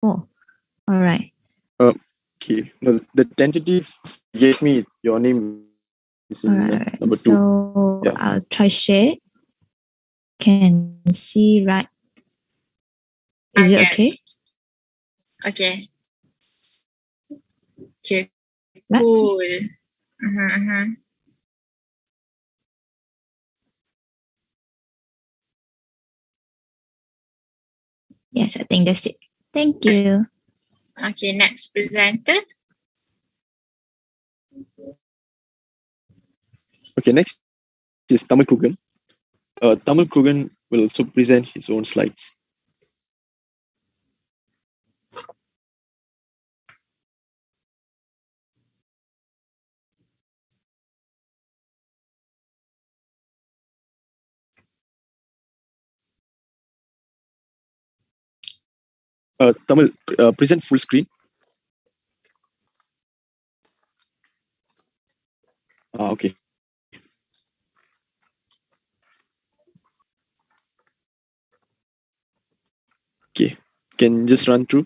4. All right. Okay. No, the tentative gave me your name is in All right. number 2. So Yeah. I'll try share. Can see right. Is it okay? Okay. Okay. Right. Cool. Yes, I think that's it. Thank you. Okay, next presenter. Okay, next is Tamil Kugan. Tamil Kugan will also present his own slides. Tamil, present full screen. Okay. Okay, can just run through.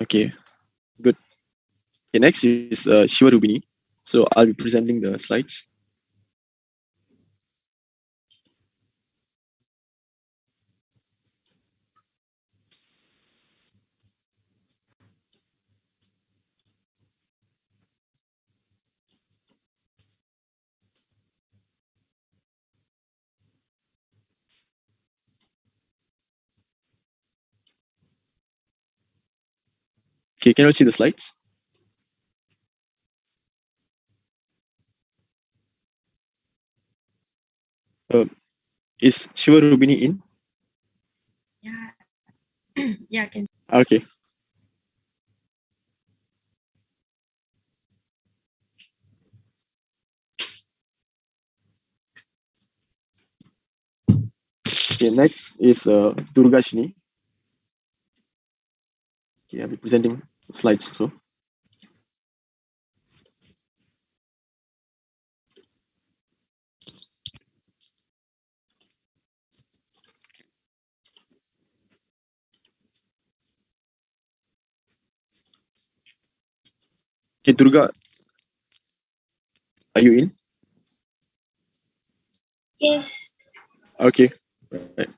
Okay, good. Okay, next is Shiva Rubini. So I'll be presenting the slides. Okay, can you see the slides? Is Shiva Rubini in? Yeah. Yeah, can. Okay. Okay, next is Durgashini. Okay, I'll be presenting the slides also. Okay, Durga, are you in? Yes. Okay. Right.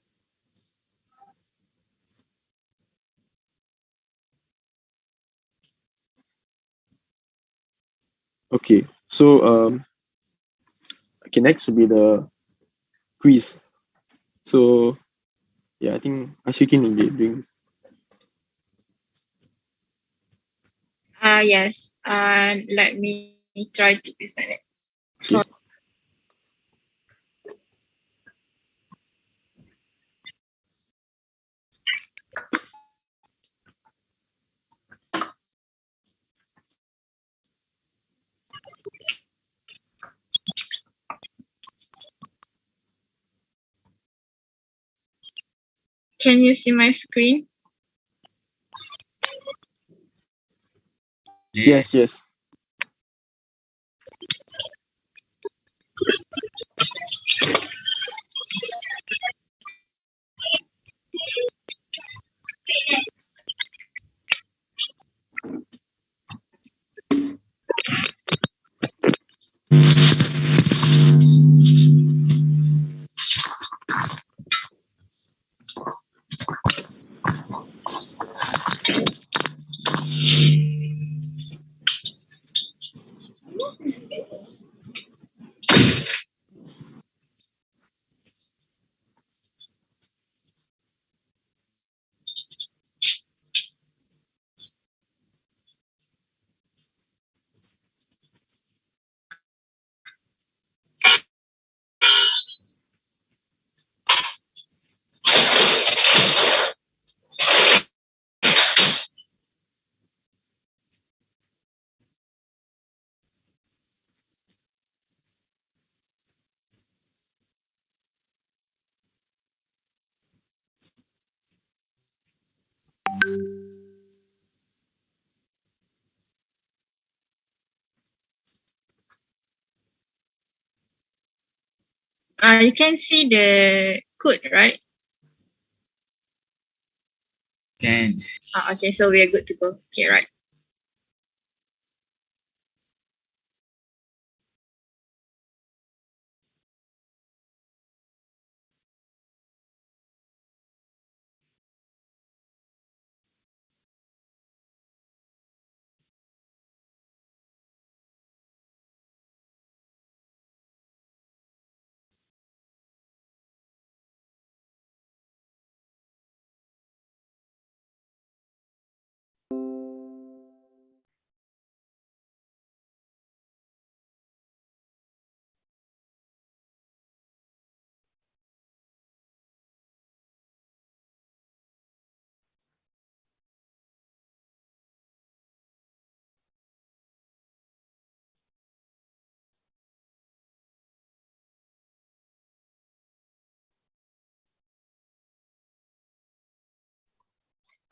Okay, so okay, next will be the quiz. So yeah, I think Ashikin will be doing this. Yes. Let me try to present it. Okay. Can you see my screen? Yes, yes. You can see the code, right? Can. Okay, so we are good to go. Okay, right.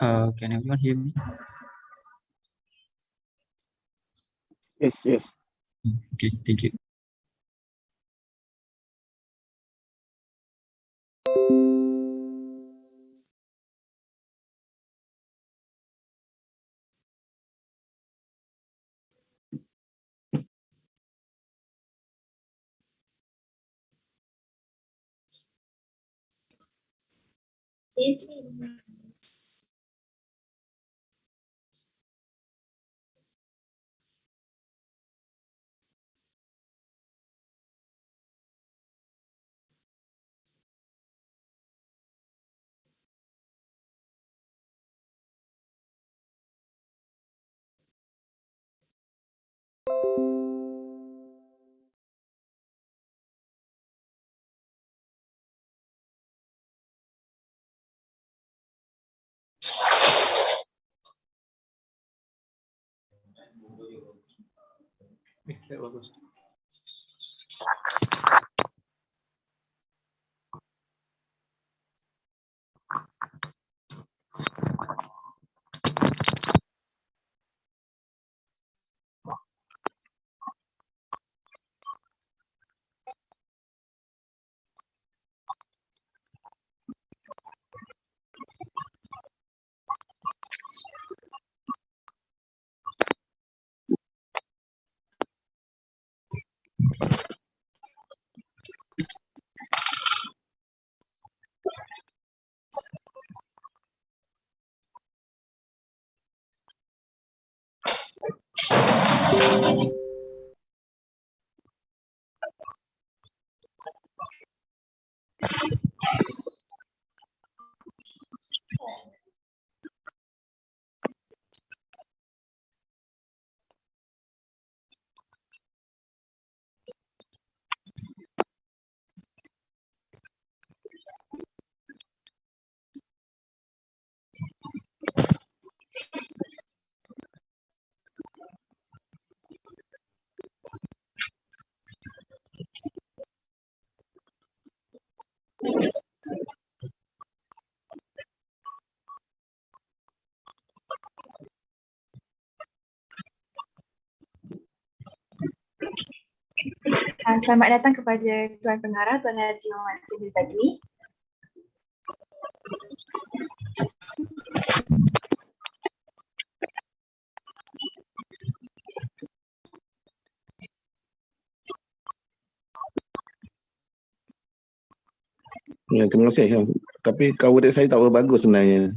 Can everyone hear me? Yes, yes. Okay, thank you. Selamat datang kepada Tuan Pengarah, Tuan Haji Muhammad Sidi Tadmi. Ya, terima kasih. Tapi coverage saya tak berapa bagus sebenarnya.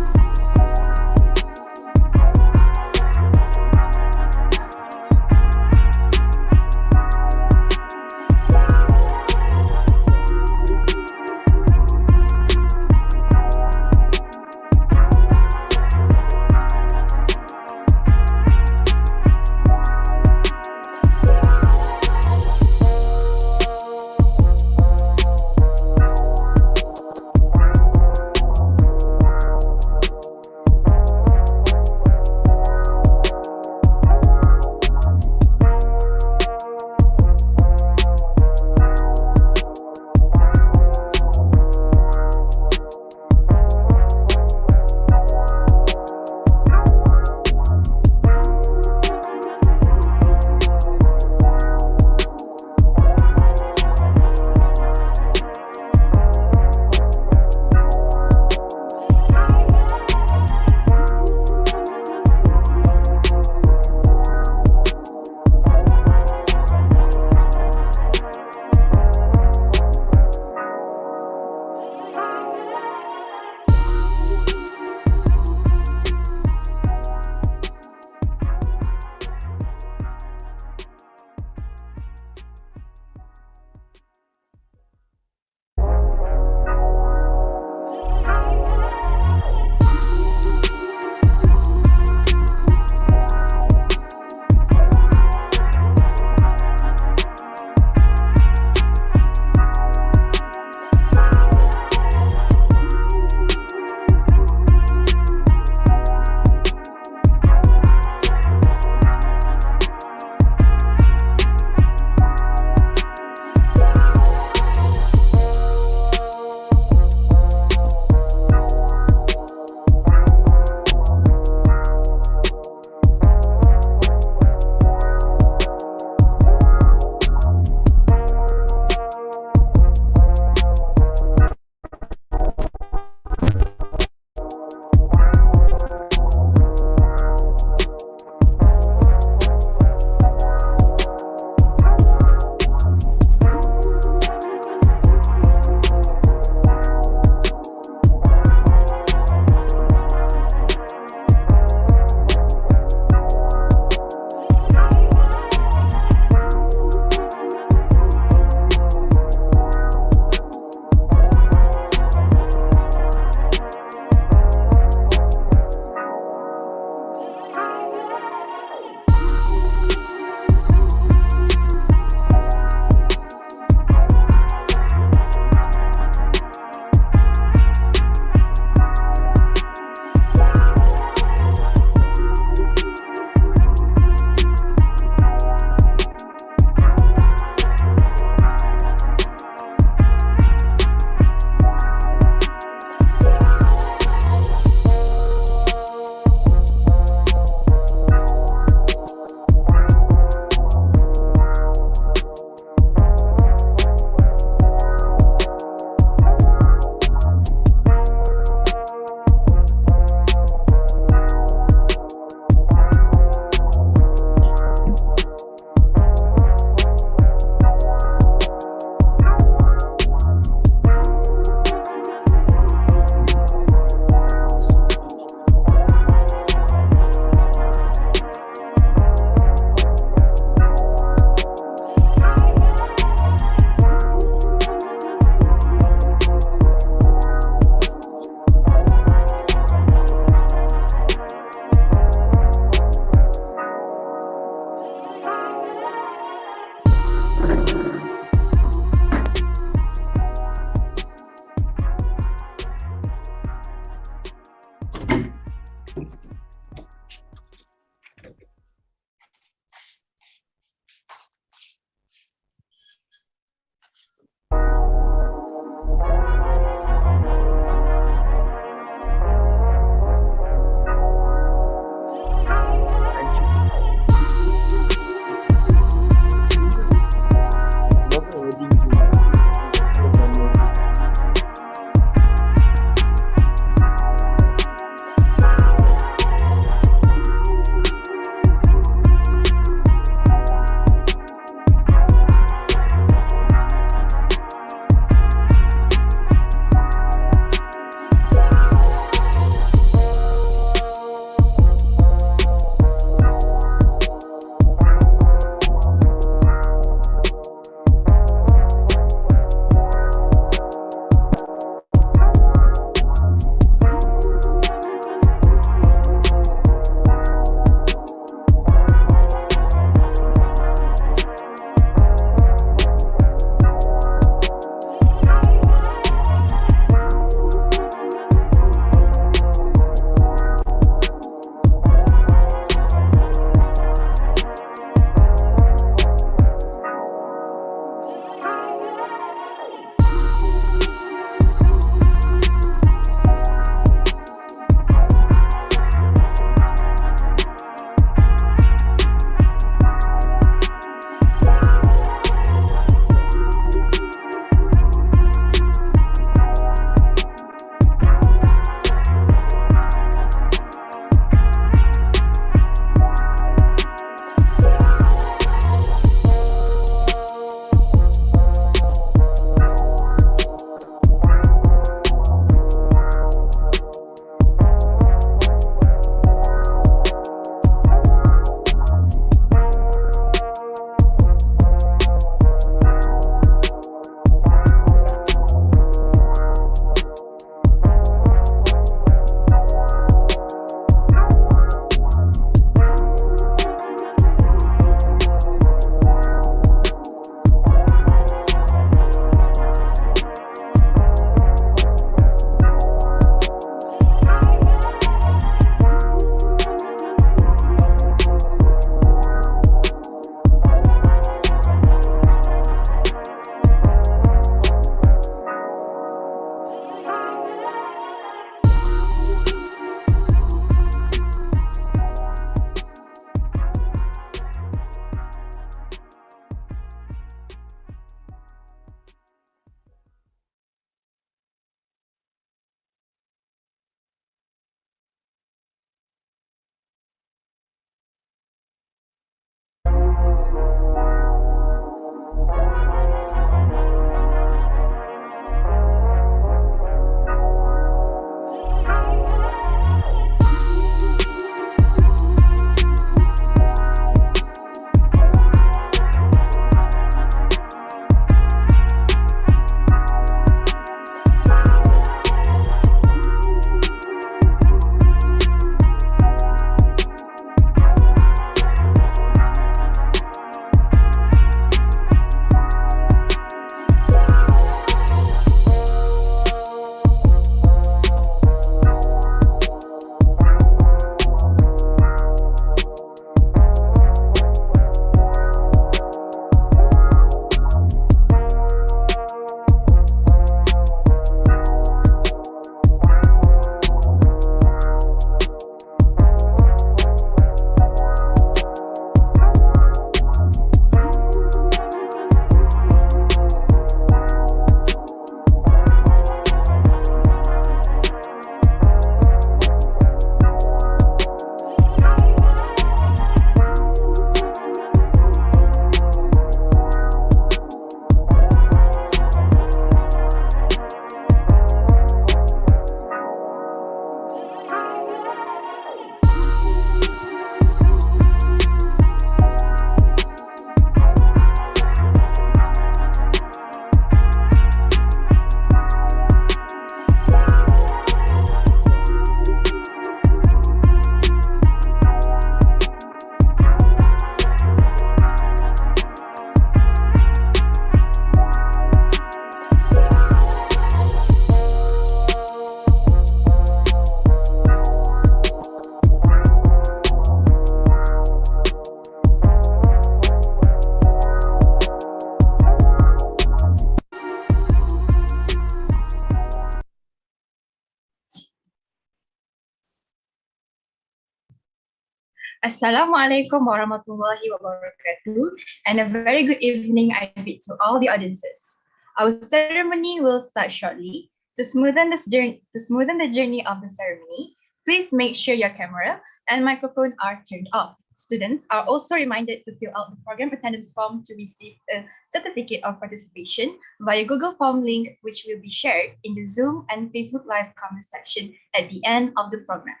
Assalamualaikum warahmatullahi wabarakatuh, and a very good evening I bid to all the audiences. Our ceremony will start shortly. To smoothen the journey of the ceremony, please make sure your camera and microphone are turned off. Students are also reminded to fill out the program attendance form to receive a certificate of participation via Google Form link, which will be shared in the Zoom and Facebook Live comment section at the end of the program.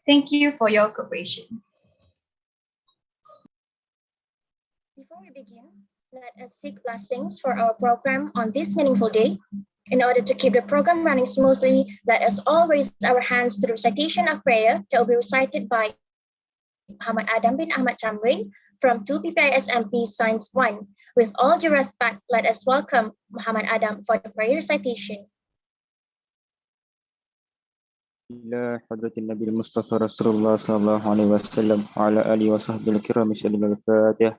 Thank you for your cooperation. Before we begin, let us seek blessings for our program on this meaningful day. In order to keep the program running smoothly, let us all raise our hands to the recitation of prayer that will be recited by Muhammad Adam bin Ahmad Chamrin from 2 PPIS MP Science 1. With all due respect, let us welcome Muhammad Adam for the prayer recitation. إلى حضرة النبي المصطفى رسول الله صلى الله عليه وسلم وعلى آله وصحبه الكرام الفاتح.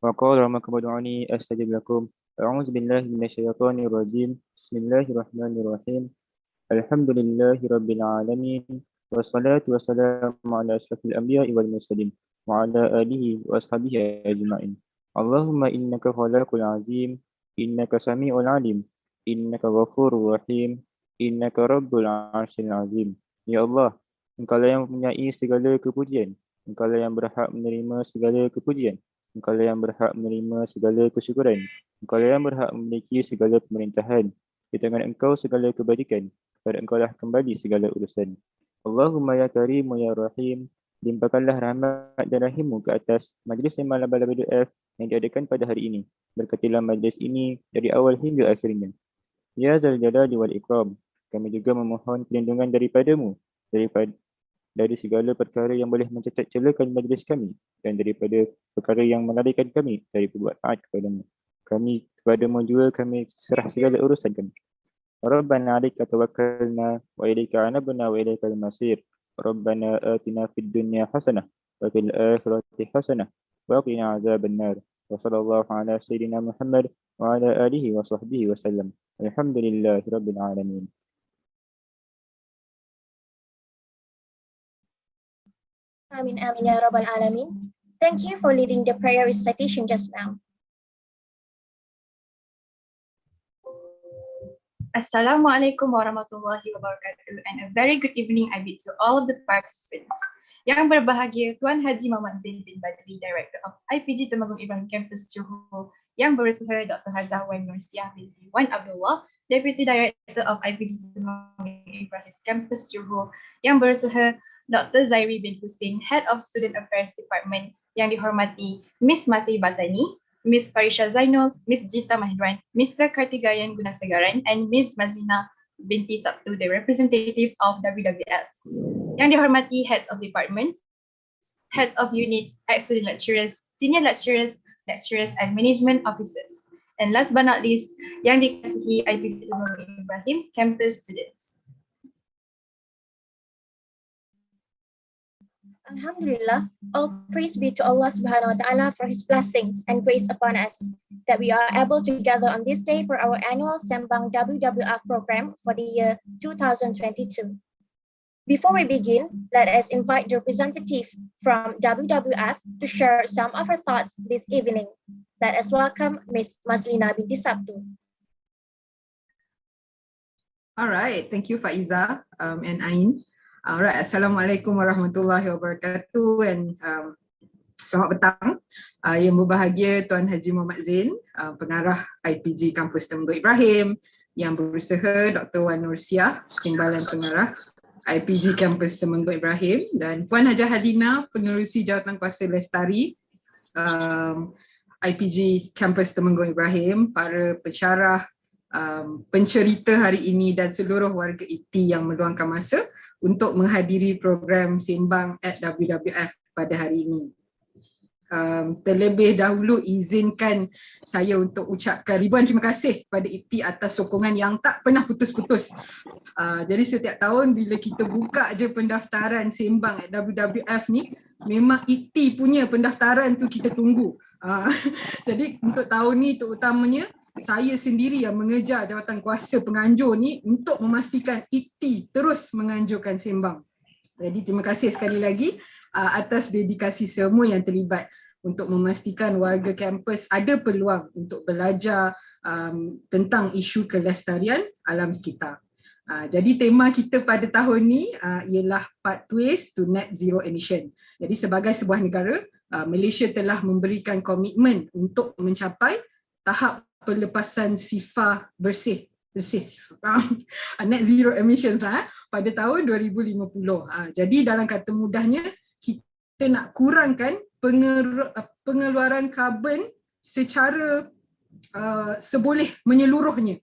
وقال ربكم ادعوني أستجب لكم. أعوذ بالله من الشيطان الرجيم. بسم الله الرحمن الرحيم. الحمد لله رب العالمين والصلاة والسلام على أشرف الأنبياء والمرسلين وعلى آله وأصحابه أجمعين. اللهم إنك خلاق العظيم، إنك سميع العليم، إنك غفور رحيم، إنك رب العرش العظيم. Ya Allah, Engkaulah yang mempunyai segala kepujian, Engkaulah yang berhak menerima segala kepujian, Engkaulah yang berhak menerima segala kesyukuran, Engkaulah yang berhak memiliki segala pemerintahan. Di tangan Engkau segala kebajikan, kepada Engkaulah kembali segala urusan. Allahumma ya Karim ya Rahim, limpahkanlah rahmat dan rahimmu ke atas majlis Sembang Laba-Laba F yang diadakan pada hari ini. Berkatilah majlis ini dari awal hingga akhirnya. Ya Zal Jalali wal Ikram, kami juga memohon perlindungan daripadamu dari segala perkara yang boleh mencacat celakan majlis kami dan daripada perkara yang melarikan kami dari berbuat taat kepadamu. Kami kepadamu juga kami serah segala urusan kami. Rabbana 'alaika tawakkalna wa ilaika anabna wa ilaikal masir. Rabbana atina fid dunya hasanah wa fil akhirati hasanah wa qina adzabannar. Wa sallallahu ala sayyidina Muhammad wa ala alihi wa sahbihi wa sallam. Alhamdulillahi rabbil alamin. Amin, amin, ya Rabbal Alamin. Thank you for leading the prayer recitation just now. Assalamualaikum warahmatullahi wabarakatuh, and a very good evening I bid to all of the participants. Yang berbahagia Tuan Haji Muhammad Zain bin Badri, Director of IPG Temanggung Ibrahim Campus Johor, yang berusaha Dr. Hajah Wan Nursiah binti Wan Abdullah, Deputy Director of IPG Temanggung Ibrahim Campus Johor, yang berusaha Dr. Zairi bin Hussein, Head of Student Affairs Department, yang dihormati Miss Mati Batani, Miss Farisha Zainul, Miss Jita Mahidwan, Mr. Kartigayan Gunasegaran, and Miss Mazlina binti Sabtu, the representatives of WWF. Yang dihormati Heads of Departments, Heads of Units, Excellent Lecturers, Senior Lecturers, and Management Officers. And last but not least, yang dikasihi IPC Ibrahim Campus Students. Alhamdulillah, all praise be to Allah Subhanahu wa Ta'ala for His blessings and grace upon us, that we are able to gather on this day for our annual Sembang WWF program for the year 2022. Before we begin, let us invite the representative from WWF to share some of her thoughts this evening. Let us welcome Ms. Mazlina binti Sabtu. All right, thank you Faiza and Ain. Alright, Assalamualaikum warahmatullahi wabarakatuh, and selamat petang. Yang berbahagia Tuan Haji Muhammad Zain, pengarah IPG Kampus Temanggung Ibrahim, yang berusaha Dr. Wan Nursiah, Timbalan Pengarah IPG Kampus Temanggung Ibrahim, dan Puan Hajah Hadina, Pengerusi Jawatan Kuasa Lestari IPG Kampus Temanggung Ibrahim, para pensyarah, pencerita hari ini dan seluruh warga IPT yang meluangkan masa untuk menghadiri program Sembang at WWF pada hari ini. Terlebih dahulu izinkan saya untuk ucapkan ribuan terima kasih kepada IPT atas sokongan yang tak pernah putus-putus. Jadi setiap tahun bila kita buka je pendaftaran Sembang at WWF ni, memang IPT punya pendaftaran tu kita tunggu. Jadi untuk tahun ni terutamanya saya sendiri yang mengejar jawatan kuasa penganjur ni untuk memastikan IKTI terus menganjurkan Sembang. Jadi terima kasih sekali lagi atas dedikasi semua yang terlibat untuk memastikan warga kampus ada peluang untuk belajar tentang isu kelestarian alam sekitar. Jadi tema kita pada tahun ni ialah Pathways to Net Zero Emission. Jadi sebagai sebuah negara, Malaysia telah memberikan komitmen untuk mencapai tahap pelepasan sifar bersih net zero emissions pada tahun 2050. Jadi dalam kata mudahnya, kita nak kurangkan pengeluaran karbon secara seboleh menyeluruhnya.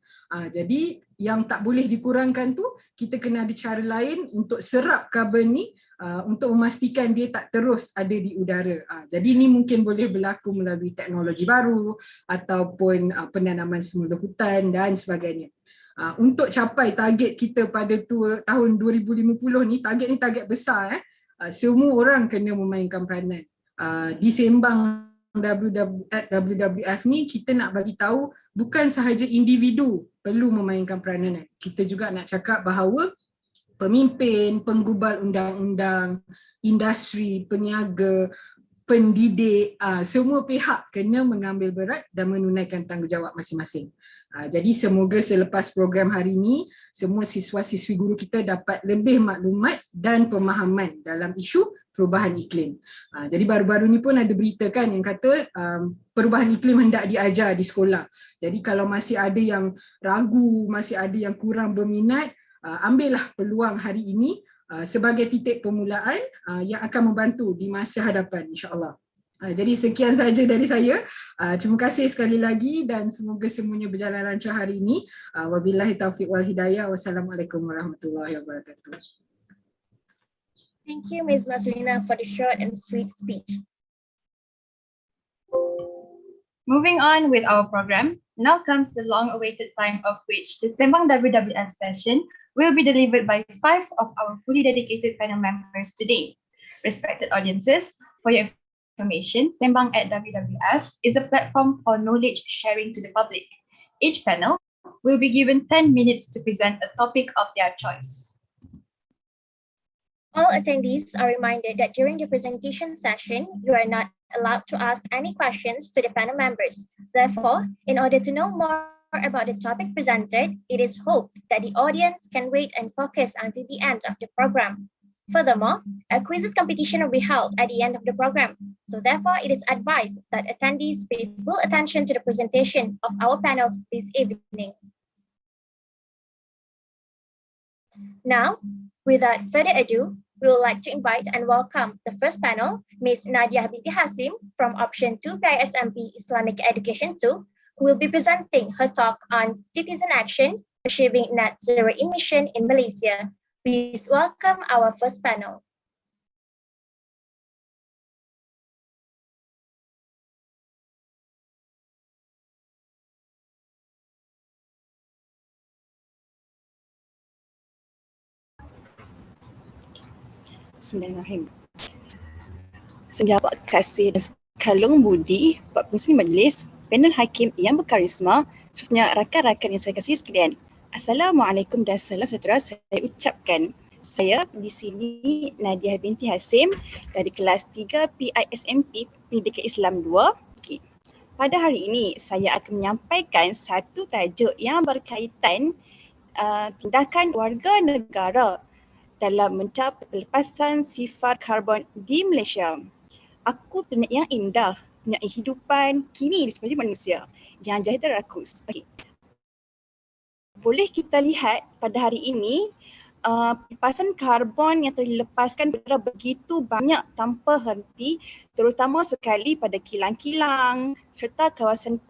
Jadi yang tak boleh dikurangkan tu, kita kena ada cara lain untuk serap karbon ni untuk memastikan dia tak terus ada di udara. Jadi ni mungkin boleh berlaku melalui teknologi baru ataupun penanaman semula hutan dan sebagainya. Untuk capai target kita pada tahun 2050 ni, target besar. Semua orang kena memainkan peranan. Di Sembang WWF ni kita nak bagi tahu bukan sahaja individu perlu memainkan peranan. Kita juga nak cakap bahawa pemimpin, penggubal undang-undang, industri, peniaga, pendidik, semua pihak kena mengambil berat dan menunaikan tanggungjawab masing-masing. Jadi semoga selepas program hari ini, semua siswa-siswi guru kita dapat lebih maklumat dan pemahaman dalam isu perubahan iklim. Jadi baru-baru ni pun ada berita kan yang kata perubahan iklim hendak diajar di sekolah. Jadi kalau masih ada yang ragu, masih ada yang kurang berminat, ambillah peluang hari ini sebagai titik permulaan yang akan membantu di masa hadapan, insya-Allah. Jadi sekian saja dari saya. Terima kasih sekali lagi dan semoga semuanya berjalan lancar hari ini. Wabillahi taufiq wal hidayah. Wassalamualaikum warahmatullahi wabarakatuh. Thank you, Ms. Maslina, for the short and sweet speech. Moving on with our program, now comes the long-awaited time of which the Sembang WWF session will be delivered by 5 of our fully dedicated panel members today. Respected audiences, for your information, Sembang at WWF is a platform for knowledge sharing to the public. Each panel will be given 10 minutes to present a topic of their choice. All attendees are reminded that during the presentation session, you are not allowed to ask any questions to the panel members. Therefore, in order to know more about the topic presented, it is hoped that the audience can wait and focus until the end of the program. Furthermore, a quizzes competition will be held at the end of the program. So therefore, it is advised that attendees pay full attention to the presentation of our panels this evening. Now, without further ado, we would like to invite and welcome the first panel, Ms. Nadia binti Hasim from Option 2 PISMP Islamic Education 2, who will be presenting her talk on citizen action, achieving net zero emission in Malaysia. Please welcome our first panel. Bismillahirrahmanirrahim. Sejawat kasih dan sekalung budi Pak Pengerusi Majlis, panel hakim yang berkarisma, khususnya rakan-rakan yang saya kasihi sekalian. Assalamualaikum dan salam sejahtera saya ucapkan. Saya di sini Nadia binti Hasim dari kelas 3 PISMP Pendidikan Islam 2. Okay. Pada hari ini saya akan menyampaikan satu tajuk yang berkaitan tindakan warga negara dalam mencapai pelepasan sifar karbon di Malaysia. Aku planet yang indah, punya kehidupan kini seperti manusia yang jahil dan rakus. Okay. Boleh kita lihat pada hari ini pelepasan karbon yang telah dilepaskan begitu banyak tanpa henti, terutama sekali pada kilang-kilang serta kawasan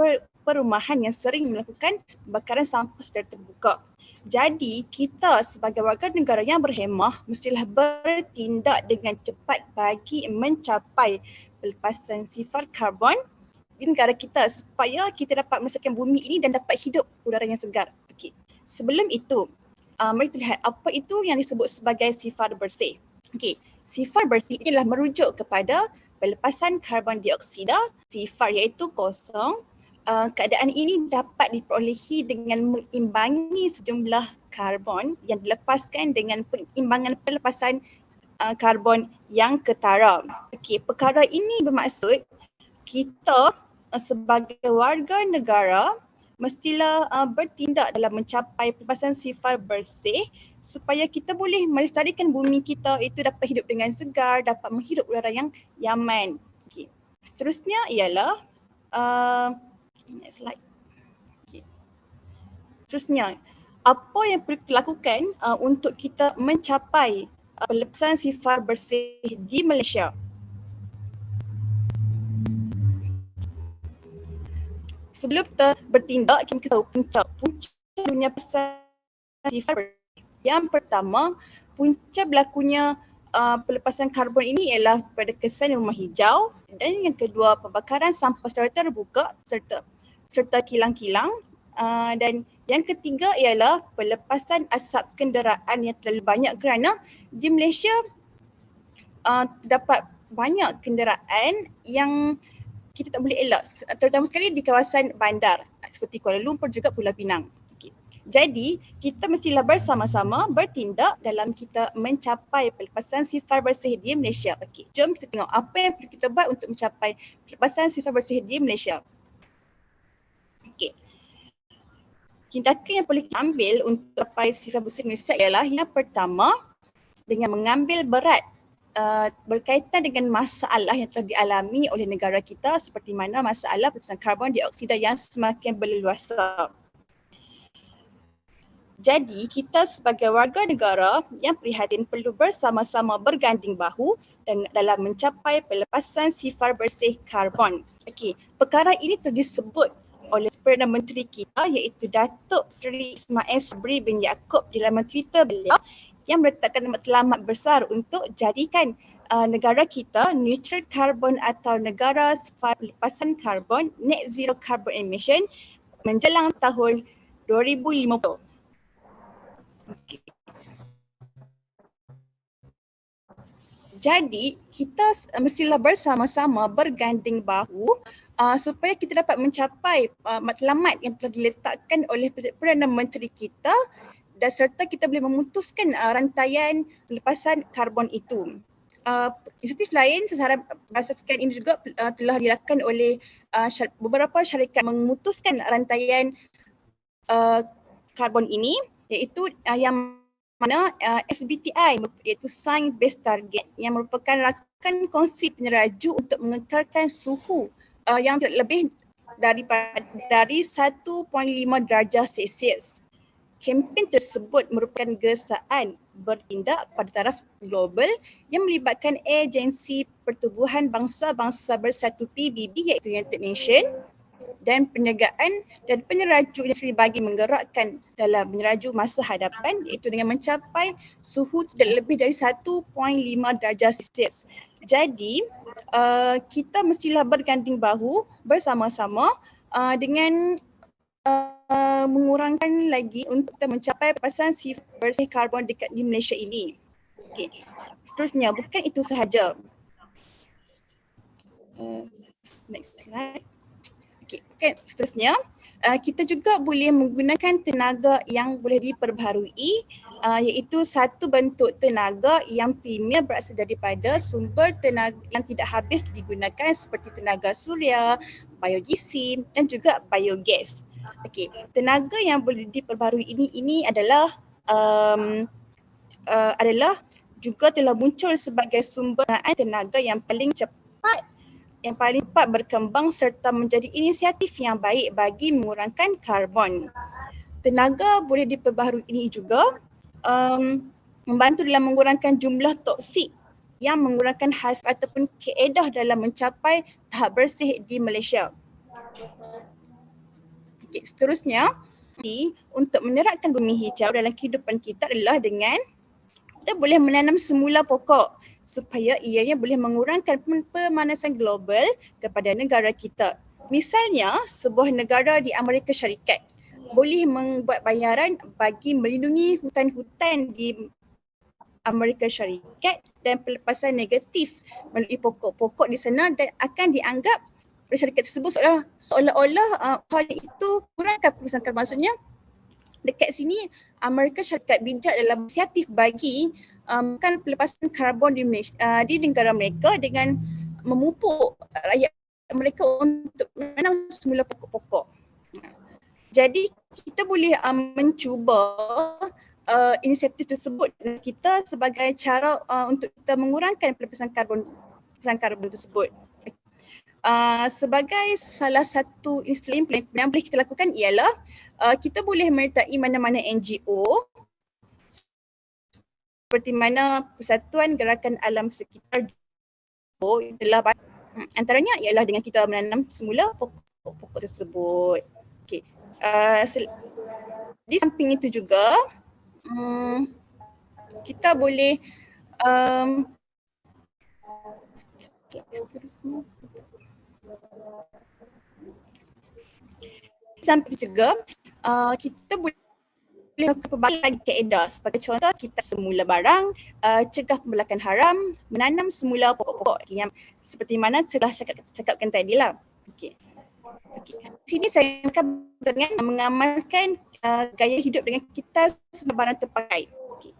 perumahan yang sering melakukan pembakaran sampah secara terbuka. Jadi kita sebagai warga negara yang berhemah mestilah bertindak dengan cepat bagi mencapai pelepasan sifar karbon di negara kita supaya kita dapat melestarikan bumi ini dan dapat hidup udara yang segar. Okay. Sebelum itu, mari kita lihat apa itu yang disebut sebagai sifar bersih. Okay. Sifar bersih inilah merujuk kepada pelepasan karbon dioksida, sifar iaitu kosong, keadaan ini dapat diperolehi dengan mengimbangi sejumlah karbon yang dilepaskan dengan pengimbangan pelepasan karbon yang ketara. Okey, perkara ini bermaksud kita sebagai warga negara mestilah bertindak dalam mencapai pelepasan sifar bersih supaya kita boleh melestarikan bumi kita itu dapat hidup dengan segar, dapat menghirup udara yang nyaman. Okay. Seterusnya ialah next slide. Okay. Seterusnya, apa yang perlu kita lakukan untuk kita mencapai pelepasan sifar bersih di Malaysia? Sebelum kita bertindak, kita tahu punca dunia pelepasan sifar bersih. Yang pertama, punca berlakunya pelepasan karbon ini ialah pada kesan rumah hijau, dan yang kedua pembakaran sampah secara terbuka serta kilang-kilang, dan yang ketiga ialah pelepasan asap kenderaan yang terlalu banyak kerana di Malaysia terdapat banyak kenderaan yang kita tak boleh elak, terutama sekali di kawasan bandar seperti Kuala Lumpur juga Pulau Pinang. Okay. Jadi kita mestilah bersama-sama bertindak dalam kita mencapai pelepasan sifar bersih di Malaysia. Okey, jom kita tengok apa yang perlu kita buat untuk mencapai pelepasan sifar bersih di Malaysia. Okey. Tindakan yang perlu kita ambil untuk mencapai sifar bersih Malaysia ialah yang pertama, dengan mengambil berat berkaitan dengan masalah yang telah dialami oleh negara kita seperti mana masalah pelepasan karbon dioksida yang semakin berleluasa. Jadi kita sebagai warga negara yang prihatin perlu bersama-sama berganding bahu dan dalam mencapai pelepasan sifar bersih karbon. Okey, perkara ini telah disebut oleh Perdana Menteri kita iaitu Datuk Seri Ismail Sabri bin Yaakob di laman Twitter beliau yang meletakkan matlamat besar untuk jadikan negara kita neutral karbon atau negara sifar pelepasan karbon net zero carbon emission menjelang tahun 2050. Okay. Jadi kita mestilah bersama-sama berganding bahu supaya kita dapat mencapai matlamat yang telah diletakkan oleh Perdana Menteri kita dan serta kita boleh memutuskan rantaian pelepasan karbon itu. Inisiatif lain berdasarkan ini juga telah dilakukan oleh beberapa syarikat memutuskan rantaian karbon ini iaitu yang mana SBTI iaitu Science Based Target yang merupakan rakan kongsi penyeraju untuk mengekalkan suhu yang tidak lebih dari 1.5 darjah Celsius. Kempen tersebut merupakan gesaan bertindak pada taraf global yang melibatkan Agensi Pertubuhan Bangsa-Bangsa Bersatu PBB iaitu United Nations dan perniagaan dan penyeraju industri bagi menggerakkan dalam menyeraju masa hadapan iaitu dengan mencapai suhu tidak lebih dari 1.5 darjah Celsius. Jadi kita mestilah berganding bahu bersama-sama dengan mengurangkan lagi untuk kita mencapai pelepasan sifar bersih karbon di Malaysia ini. Okey. Seterusnya, bukan itu sahaja. Next slide. Okay. Seterusnya, kita juga boleh menggunakan tenaga yang boleh diperbaharui iaitu satu bentuk tenaga yang premier berasal daripada sumber tenaga yang tidak habis digunakan seperti tenaga suria, biogesim dan juga biogas. Okey, tenaga yang boleh diperbaharui ini adalah juga telah muncul sebagai sumber tenaga yang paling cepat berkembang serta menjadi inisiatif yang baik bagi mengurangkan karbon. Tenaga boleh diperbaharui ini juga membantu dalam mengurangkan jumlah toksik yang mengurangkan hasrat ataupun kaedah dalam mencapai tahap bersih di Malaysia. Okay, seterusnya, untuk menyerapkan bumi hijau dalam kehidupan kita adalah dengan kita boleh menanam semula pokok supaya ianya boleh mengurangkan pemanasan global kepada negara kita. Misalnya, sebuah negara di Amerika Syarikat boleh membuat bayaran bagi melindungi hutan-hutan di Amerika Syarikat dan pelepasan negatif melalui pokok-pokok di sana dan akan dianggap syarikat tersebut seolah-olah hal itu kurangkan pelepasan karbon. Maksudnya dekat sini mereka syarikat bijak dalam inisiatif bagi kan pelepasan karbon di Malaysia, di negara mereka dengan memupuk rakyat mereka untuk menanam semula pokok-pokok. Jadi kita boleh mencuba inisiatif tersebut kita sebagai cara untuk kita mengurangkan pelepasan karbon tersebut. Sebagai salah satu inisiatif yang boleh kita lakukan ialah kita boleh menyertai mana-mana NGO seperti mana Persatuan Gerakan Alam Sekitar telah antaranya ialah dengan kita menanam semula pokok-pokok tersebut. Okey. Di samping itu juga kita boleh sampai juga kita boleh melakukan pelbagai lagi kaedah. Sebagai contoh, kita semula barang, cegah pembelakan haram, menanam semula pokok-pokok yang seperti mana telah cakapkan tadi lah. Okay. Sini saya akan dengan mengamalkan gaya hidup dengan kita semua barang terpakai. Okay.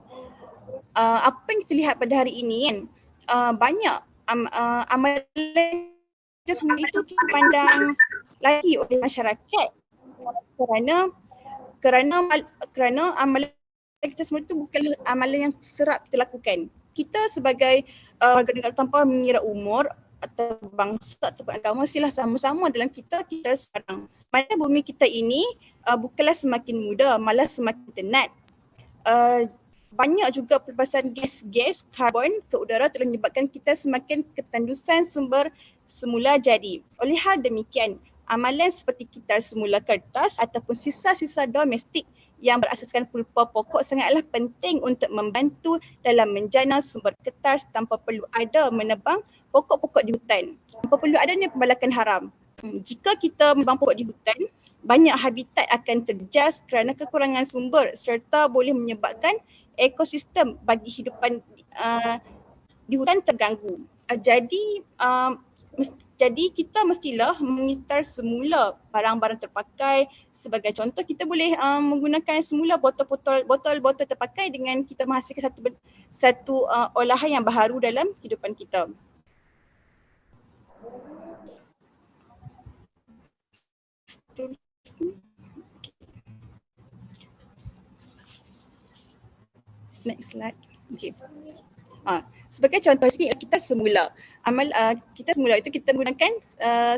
Apa yang kita lihat pada hari ini kan, banyak amalan semua itu dipandang lagi oleh masyarakat kerana amalan kita semua itu bukanlah amalan yang serap kita lakukan. Kita sebagai warga negara tanpa mengira umur atau bangsa atau agama, silah sama-sama dalam kita sekarang. Mana bumi kita ini bukanlah semakin muda, malah semakin tenat. Banyak juga pelepasan gas karbon ke udara telah menyebabkan kita semakin ketandusan sumber semula jadi. Oleh hal demikian, amalan seperti kitar semula kertas ataupun sisa-sisa domestik yang berasaskan pulpa pokok sangatlah penting untuk membantu dalam menjana sumber kertas tanpa perlu ada menebang pokok-pokok di hutan. Tanpa perlu adanya pembalakan haram. Jika kita menebang pokok di hutan, banyak habitat akan terjejas kerana kekurangan sumber serta boleh menyebabkan ekosistem bagi hidupan di hutan terganggu. Jadi kita mestilah mengitar semula barang-barang terpakai. Sebagai contoh, kita boleh menggunakan semula botol-botol terpakai dengan kita menghasilkan satu olahan yang baharu dalam kehidupan kita. Next slide. Okay. Sebagai contoh sini kita semula kita semula itu kita menggunakan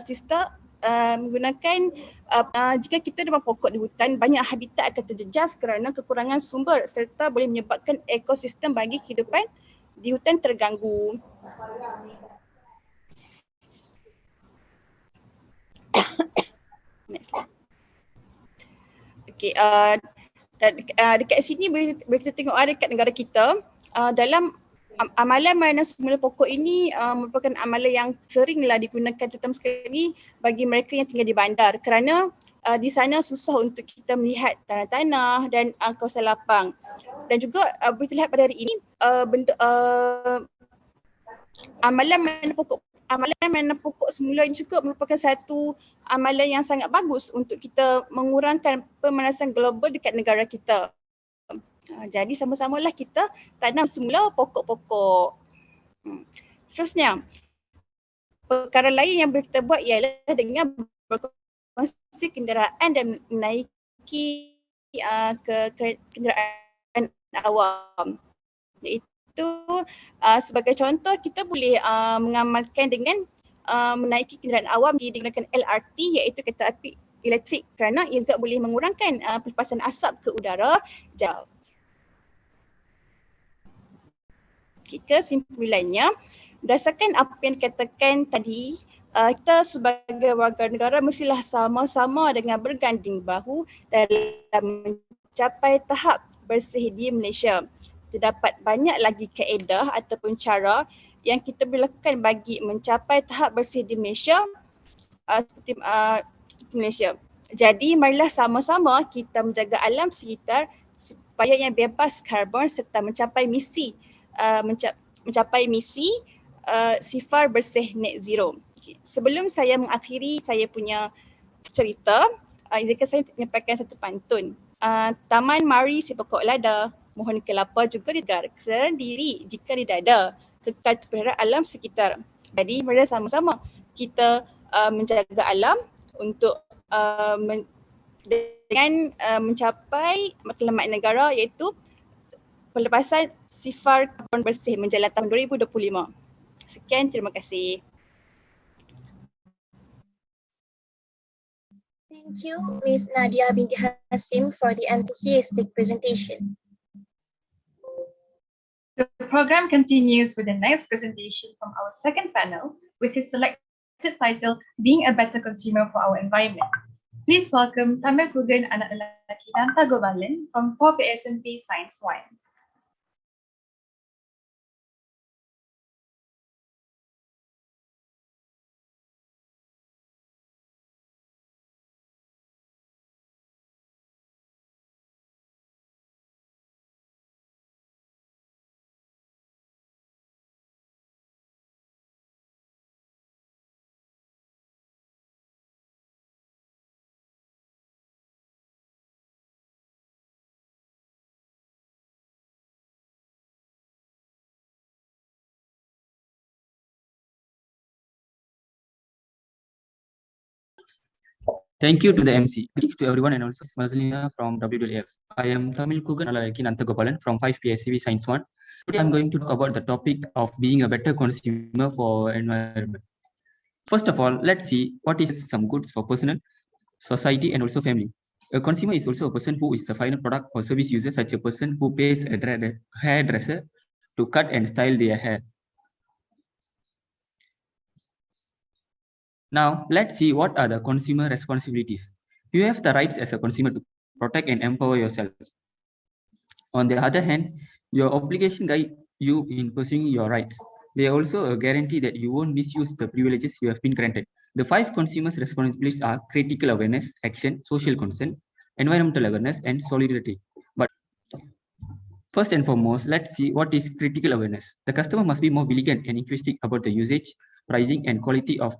sistem menggunakan jika kita ada pokok di hutan, banyak habitat akan terjejas kerana kekurangan sumber serta boleh menyebabkan ekosistem bagi kehidupan di hutan terganggu. Next slide. Okay, dekat sini boleh kita tengok dekat negara kita dalam amalan menanam semula pokok ini merupakan amalan yang seringlah digunakan terutama sekali bagi mereka yang tinggal di bandar kerana di sana susah untuk kita melihat tanah-tanah dan kawasan lapang. Dan juga boleh terlihat pada hari ini amalan menanam pokok semula ini juga merupakan satu amalan yang sangat bagus untuk kita mengurangkan pemanasan global dekat negara kita. Jadi sama-samalah kita tanam semula pokok-pokok. Seterusnya, perkara lain yang boleh kita buat ialah dengan berkongsi kenderaan dan menaiki kenderaan awam. Iaitu sebagai contoh kita boleh mengamalkan dengan menaiki kenderaan awam digunakan LRT iaitu kereta api elektrik kerana ia juga boleh mengurangkan pelepasan asap ke udara jauh. Kesimpulannya, berdasarkan apa yang dikatakan tadi, kita sebagai warga negara mestilah sama-sama dengan berganding bahu dalam mencapai tahap bersih di Malaysia. Terdapat banyak lagi kaedah ataupun cara yang kita boleh lakukan bagi mencapai tahap bersih di Malaysia seperti Malaysia. Jadi marilah sama-sama kita menjaga alam sekitar supaya yang bebas karbon serta mencapai misi sifar bersih net zero. Okay. Sebelum saya mengakhiri saya punya cerita, izinkan saya menyampaikan satu pantun. Taman mari si pokok lada, mohon kelapa juga digar, kesedaran diri jika di dada, kekal terpelihara alam sekitar. Jadi mari sama-sama kita menjaga alam untuk dengan mencapai matlamat negara iaitu pelepasan sifar karbon bersih menjelang tahun 2025. Sekian, terima kasih. Thank you, Ms. Nadia binti Hasim, for the enthusiastic presentation. The program continues with the next presentation from our second panel with his selected title, Being a Better Consumer for Our Environment. Please welcome Tamil Kugan anak lelaki Nanta Gobalan from 4 PSMP Science 1. Thank you to the MC. Greetings to everyone and also Mazlina from WWF. I am Tamil Kugan Alalaki Nanthagopalan from 5 PSCB Science 1. Today I'm going to talk about the topic of being a better consumer for environment. First of all, let's see what is some goods for personal, society and also family. A consumer is also a person who is the final product or service user, such a person who pays a hairdresser to cut and style their hair. Now, let's see what are the consumer responsibilities. You have the rights as a consumer to protect and empower yourself. On the other hand, your obligation guide you in pursuing your rights. They are also a guarantee that you won't misuse the privileges you have been granted. The 5 consumers' responsibilities are critical awareness, action, social consent, environmental awareness, and solidarity. But first and foremost, let's see what is critical awareness. The customer must be more vigilant and inquisitive about the usage, pricing, and quality of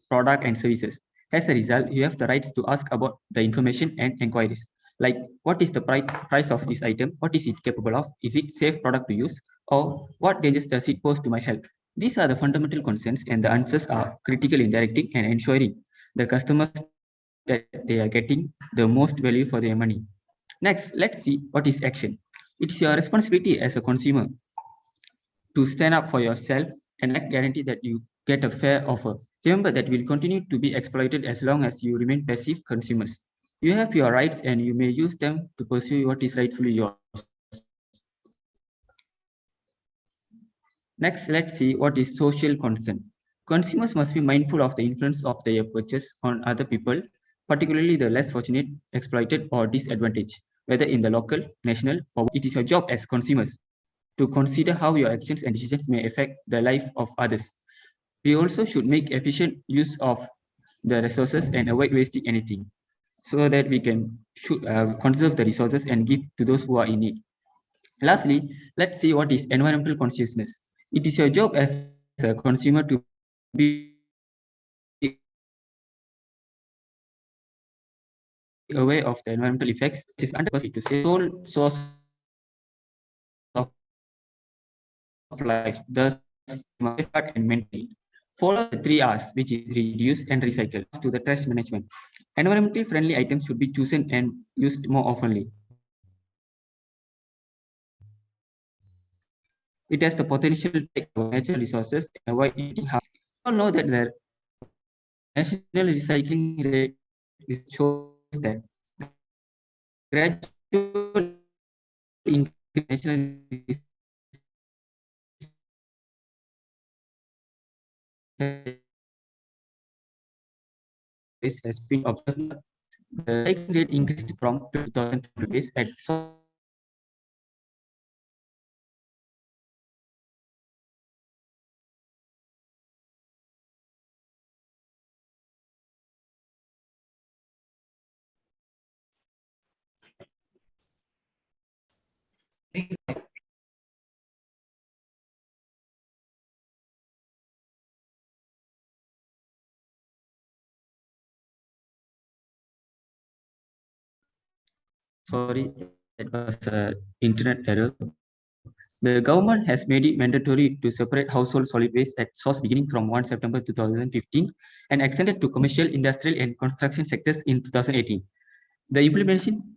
product and services. As a result, you have the rights to ask about the information and inquiries, like what is the price of this item, what is it capable of, is it safe product to use, or what dangers does it pose to my health. These are the fundamental concerns, and the answers are critical in directing and ensuring the customers that they are getting the most value for their money. Next, let's see what is action. It is your responsibility as a consumer to stand up for yourself and guarantee that you get a fair offer. Remember that will continue to be exploited as long as you remain passive consumers. You have your rights and you may use them to pursue what is rightfully yours. Next, let's see what is social consent. Consumers must be mindful of the influence of their purchase on other people, particularly the less fortunate, exploited, or disadvantaged, whether in the local, national, or it is your job as consumers to consider how your actions and decisions may affect the life of others. We also should make efficient use of the resources and avoid wasting anything so that we can conserve the resources and give to those who are in need. Lastly, let's see what is environmental consciousness. It is your job as a consumer to be aware of the environmental effects, which is under to say sole source of life, thus and maintain. Follow the 3 R's, which is reduce and recycle, to the trash management. Environmentally friendly items should be chosen and used more oftenly. It has the potential to take our natural resources and avoid eating half. We all know that the national recycling rate shows that gradual increase national has been observed. The recycling rate increased from 2000 rupees at sorry, that was an internet error. The government has made it mandatory to separate household solid waste at source beginning from 1 September 2015 and extended to commercial, industrial, and construction sectors in 2018. The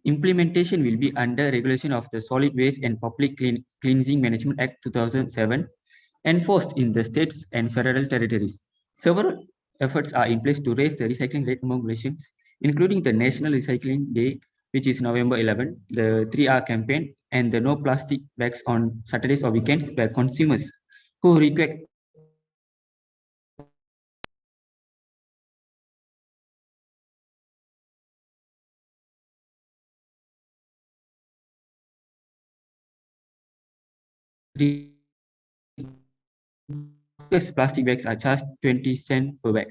implementation will be under regulation of the Solid Waste and Public Cleansing Management Act 2007, enforced in the states and federal territories. Several efforts are in place to raise the recycling rate among Malaysians, including the National Recycling Day, which is November 11, the 3R campaign, and the no plastic bags on Saturdays or weekends, where consumers who request plastic bags are charged 20 cents per bag.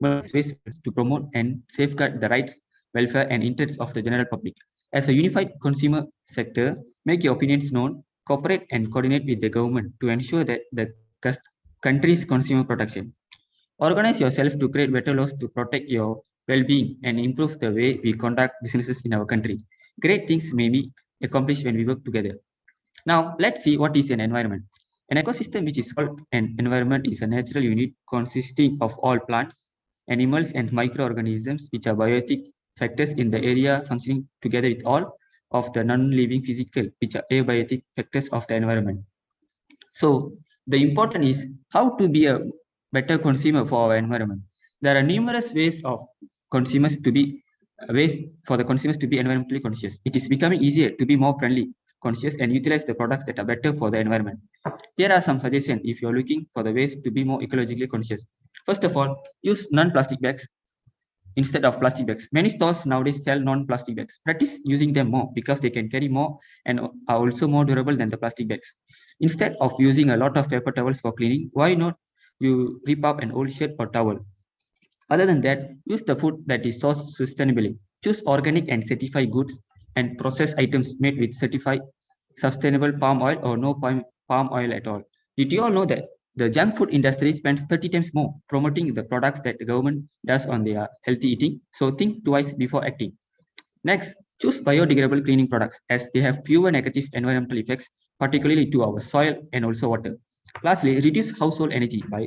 Waste to promote and safeguard the rights, welfare, and interests of the general public. As a unified consumer sector, make your opinions known, cooperate and coordinate with the government to ensure that the country's consumer protection. Organize yourself to create better laws to protect your well-being and improve the way we conduct businesses in our country. Great things may be accomplished when we work together. Now, let's see what is an environment. An ecosystem, which is called an environment, is a natural unit consisting of all plants, animals, and microorganisms, which are biotic factors in the area functioning together with all of the non-living physical, which are abiotic factors of the environment. So, the important is how to be a better consumer for our environment. There are numerous ways of consumers to be ways for the consumers to be environmentally conscious. It is becoming easier to be more friendly, conscious, and utilize the products that are better for the environment. Here are some suggestions if you're looking for the ways to be more ecologically conscious. First of all, use non-plastic bags instead of plastic bags. Many stores nowadays sell non-plastic bags. Practice using them more because they can carry more and are also more durable than the plastic bags. Instead of using a lot of paper towels for cleaning, why not you rip up an old shirt or towel? Other than that, use the food that is sourced sustainably. Choose organic and certified goods and processed items made with certified sustainable palm oil or no palm oil at all. Did you all know that the junk food industry spends 30 times more promoting the products that the government does on their healthy eating? So think twice before acting. Next, choose biodegradable cleaning products as they have fewer negative environmental effects, particularly to our soil and also water. Lastly, reduce household energy by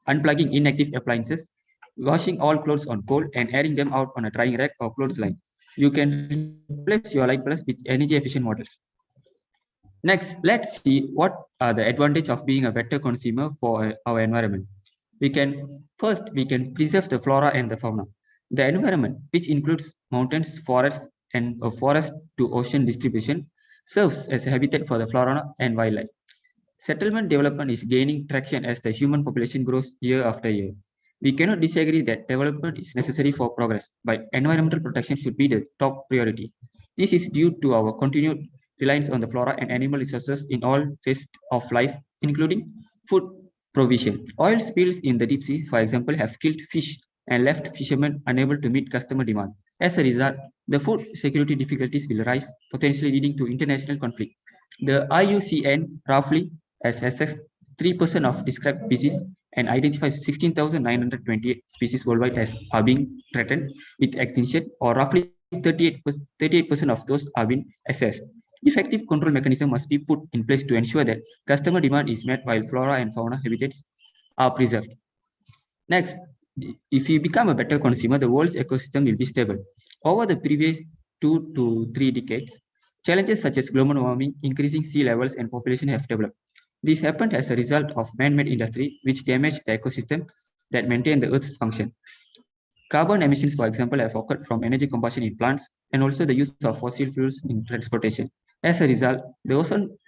unplugging inactive appliances, washing all clothes on cold, and airing them out on a drying rack or clothesline. You can replace your light bulbs with energy efficient models. Next, let's see what are the advantages of being a better consumer for our environment. We can preserve the flora and the fauna. The environment, which includes mountains, forests, and a forest to ocean distribution, serves as a habitat for the flora and wildlife. Settlement development is gaining traction as the human population grows year after year. We cannot disagree that development is necessary for progress, but environmental protection should be the top priority. This is due to our continued reliance on the flora and animal resources in all phases of life, including food provision. Oil spills in the deep sea, for example, have killed fish and left fishermen unable to meet customer demand. As a result, the food security difficulties will rise, potentially leading to international conflict. The IUCN roughly has assessed 3% of described species and identifies 16,928 species worldwide as are being threatened with extinction, or roughly 38% of those are being assessed. Effective control mechanism must be put in place to ensure that customer demand is met while flora and fauna habitats are preserved. Next, if you become a better consumer, the world's ecosystem will be stable. Over the previous 2 to 3 decades, challenges such as global warming, increasing sea levels, and population have developed. This happened as a result of man-made industry, which damaged the ecosystem that maintain the Earth's function. Carbon emissions, for example, have occurred from energy combustion in plants and also the use of fossil fuels in transportation. As a result, the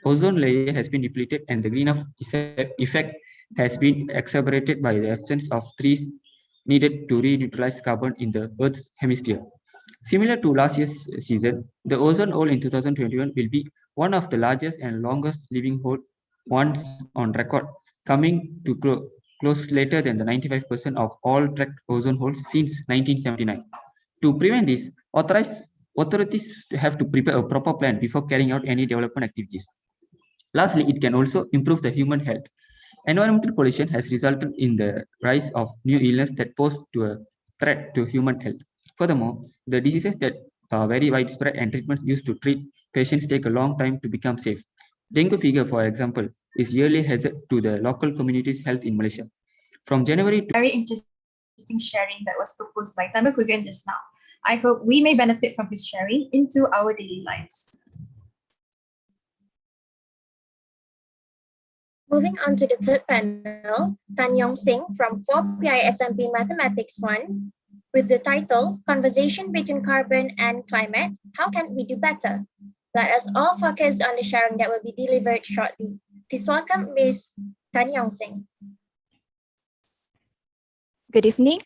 ozone layer has been depleted and the greenhouse effect has been exacerbated by the absence of trees needed to re-neutralize carbon in the Earth's hemisphere. Similar to last year's season, the ozone hole in 2021 will be one of the largest and longest living hole ones on record, coming to close later than the 95% of all tracked ozone holes since 1979. To prevent this, authorities have to prepare a proper plan before carrying out any development activities. Lastly, it can also improve the human health. Environmental pollution has resulted in the rise of new illnesses that pose a threat to human health. Furthermore, the diseases that very widespread and treatments used to treat patients take a long time to become safe. Dengue fever, for example, is yearly hazard to the local community's health in Malaysia. From January to Very interesting sharing that was proposed by Tamakugan just now. I hope we may benefit from his sharing into our daily lives. Moving on to the third panel, Tan Yong Sing from 4PISMP Mathematics 1 with the title Conversation Between Carbon and Climate, How Can We Do Better? Let us all focus on the sharing that will be delivered shortly. Please welcome Ms. Tan Yong Sing. Good evening.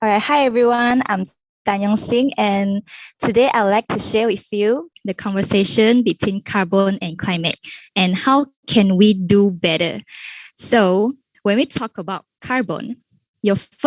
All right, hi everyone. I'm Tan Yong Sing, and today I'd like to share with you the conversation between carbon and climate and how can we do better. So when we talk about carbon, your first